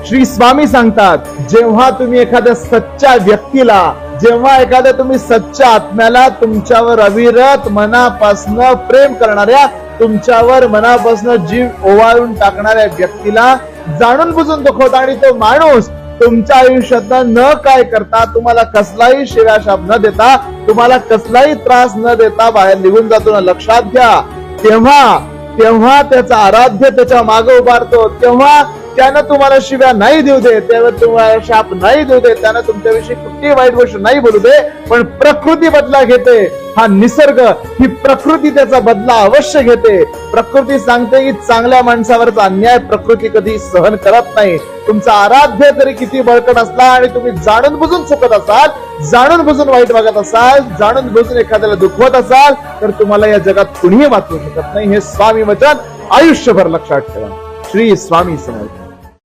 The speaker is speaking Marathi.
श्री स्वामी सांगतात, जेव्हा तुम्ही एखाद्या सच्च्या व्यक्तीला, जेव्हा एखाद्या तुम्ही सच्च्या आत्म्याला, तुमच्यावर अविरत मनापासनं प्रेम करणाऱ्या, तुमच्यावर मनापासनं जीव ओवाळून टाकणाऱ्या व्यक्तीला जाणून बुजून दुखवता आणि तो माणूस तुमच्या आयुष्यात न काय करता, तुम्हाला कसलाही शिव्याशाप न देता, तुम्हाला कसलाही त्रास न देता बाहेर निघून जातो ना, लक्षात घ्या. तेव्हा त्याचा आराध्य त्याच्या मागे उभारतो, तेव्हा त्यानं तुम्हाला शिव्या नाही देऊ दे, तेव्हा तुम्हाला शाप नाही देऊ दे, त्यानं तुमच्याविषयी कुठलीही वाईट गोष्ट नाही बोलू दे, पण प्रकृती बदला घेते. हा निसर्ग, ही प्रकृती त्याचा बदला अवश्य घेते. प्रकृती सांगते की चांगल्या माणसावरचा अन्याय प्रकृती कधी सहन करत नाही. तुमचा आराध्य तरी किती बळकट असला आणि तुम्ही जाणून बुजून चुकत असाल, जाणून बुजून वाईट वागत असाल, जाणून बुजून एखाद्याला दुखवत असाल, तर तुम्हाला या जगात कुणीही वाचवू शकत नाही. हे स्वामी वचन आयुष्यभर लक्षात ठेवा. श्री स्वामी समर्थ.